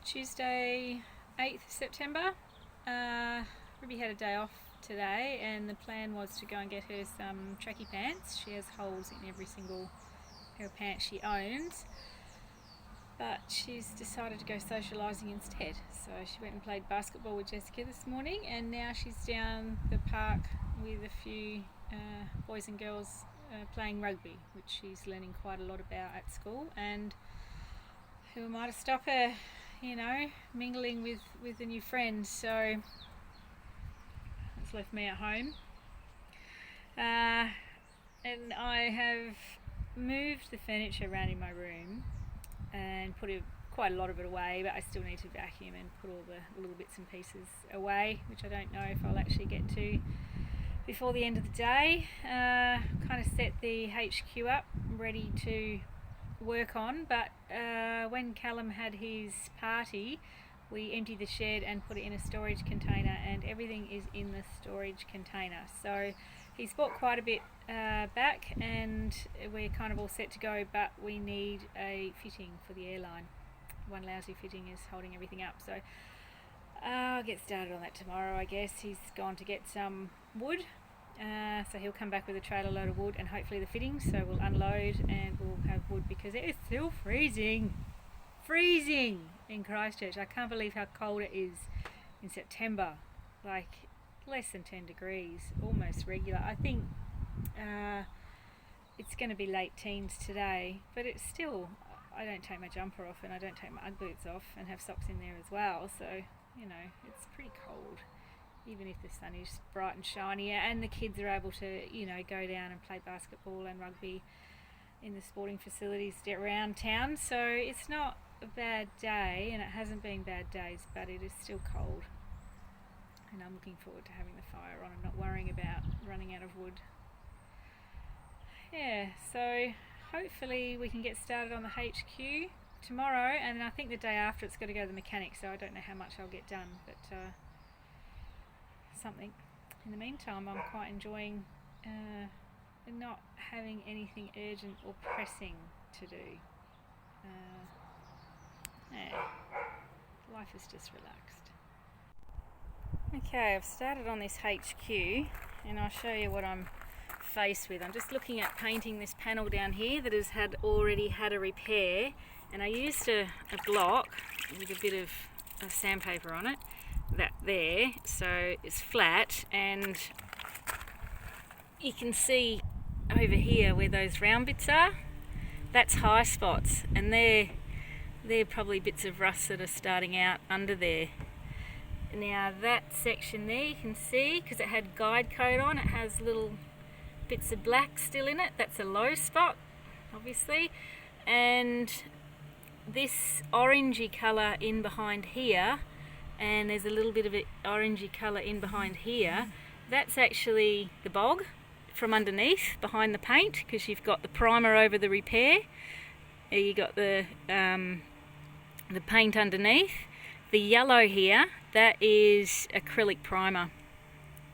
Tuesday, 8th September. Ruby had a day off today, and the plan was to go and get her some tracky pants. She has holes in every single pair of pants she owns, but she's decided to go socialising instead. So she went and played basketball with Jessica this morning, and now she's down the park with a few boys and girls playing rugby, which she's learning quite a lot about at school. And who am I to stop her, mingling with a new friend? So it's left me at home. And I have moved the furniture around in my room and put quite a lot of it away, but I still need to vacuum and put all the little bits and pieces away, which I don't know if I'll actually get to before the end of the day. Kind of set the HQ up ready to work on, but when Callum had his party, we emptied the shed and put it in a storage container, and everything is in the storage container. So he's bought quite a bit back, and we're kind of all set to go, but we need a fitting for the airline. One lousy fitting is holding everything up, so I'll get started on that tomorrow, I guess. He's gone to get some wood, so he'll come back with a trailer load of wood and hopefully the fittings, so we'll unload and we'll have wood, because it is still freezing in Christchurch. I can't believe how cold it is in September, like less than 10 degrees, almost regular. I think it's going to be late teens today, but it's still, I don't take my jumper off and I don't take my Ugg boots off and have socks in there as well, so it's pretty cold, even if the sun is bright and shiny, and the kids are able to go down and play basketball and rugby in the sporting facilities around town. So it's not a bad day, and it hasn't been bad days, but it is still cold, and I'm looking forward to having the fire on and not worrying about running out of wood. Yeah, so hopefully we can get started on the HQ tomorrow, and I think the day after it's got to go to the mechanic, so I don't know how much I'll get done, but something. In the meantime, I'm quite enjoying not having anything urgent or pressing to do. Life is just relaxed. Okay, I've started on this HQ, and I'll show you what I'm faced with. I'm just looking at painting this panel down here that has already had a repair, and I used a block with a bit of sandpaper on it, that there, so it's flat, and you can see over here where those round bits are, that's high spots, and they're probably bits of rust that are starting out under there. Now that section there, you can see, because it had guide coat on, it has little bits of black still in it. That's a low spot, obviously, and this orangey colour in behind here, and there's a little bit of an orangey colour in behind here, that's actually the bog from underneath behind the paint, because you've got the primer over the repair, you got the paint underneath. The yellow here, that is acrylic primer.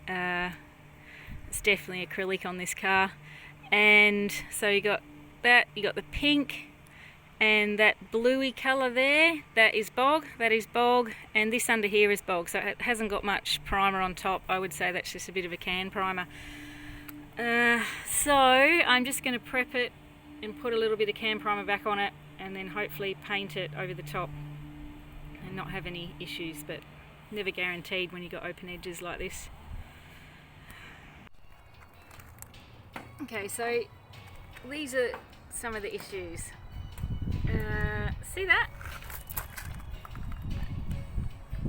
It's definitely acrylic on this car, and so you got that, you got the pink, and that bluey colour there, that is bog, and this under here is bog, so it hasn't got much primer on top. I would say that's just a bit of a can primer. So I'm just going to prep it and put a little bit of can primer back on it, and then hopefully paint it over the top and not have any issues, but never guaranteed when you got open edges like this. Okay, so these are some of the issues. See that?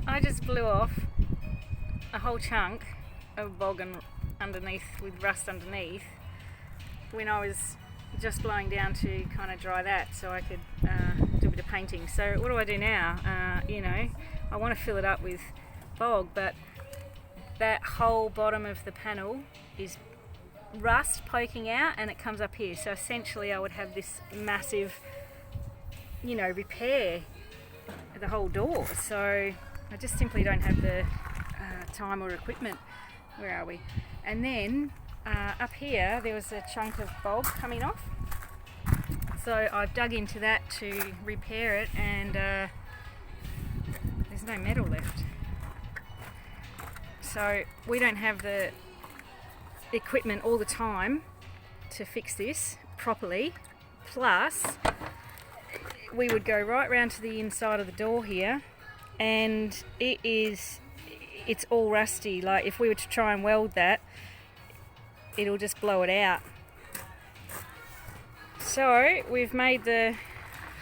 I just blew off a whole chunk of bog and underneath, with rust underneath, when I was just blowing down to kind of dry that so I could do a bit of painting. So what do I do now? I want to fill it up with bog, but that whole bottom of the panel is rust poking out, and it comes up here, so essentially I would have this massive repair the whole door. So I just simply don't have the time or equipment. Where are we? And then up here there was a chunk of bog coming off, so I've dug into that to repair it, and no metal left. So we don't have the equipment all the time to fix this properly. Plus, we would go right round to the inside of the door here, and it's all rusty. Like if we were to try and weld that, it'll just blow it out. So we've made the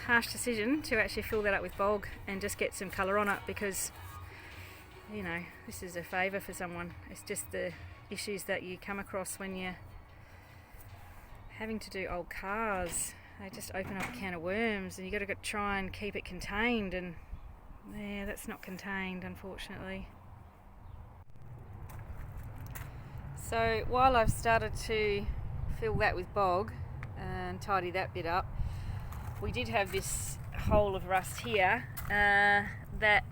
harsh decision to actually fill that up with bog and just get some colour on it, because you know, this is a favour for someone. It's just the issues that you come across when you're having to do old cars. They just open up a can of worms, and you've got to try and keep it contained, and yeah, that's not contained, unfortunately. So while I've started to fill that with bog and tidy that bit up, we did have this hole of rust here that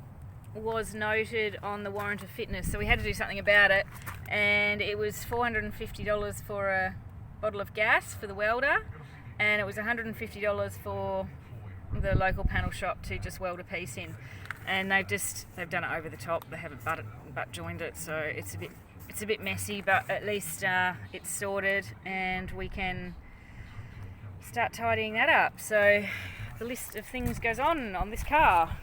was noted on the warrant of fitness, so we had to do something about it, and it was $450 for a bottle of gas for the welder, and it was $150 for the local panel shop to just weld a piece in, and they've done it over the top. They haven't butt joined it, so it's a bit messy, but at least it's sorted and we can start tidying that up. So the list of things goes on this car.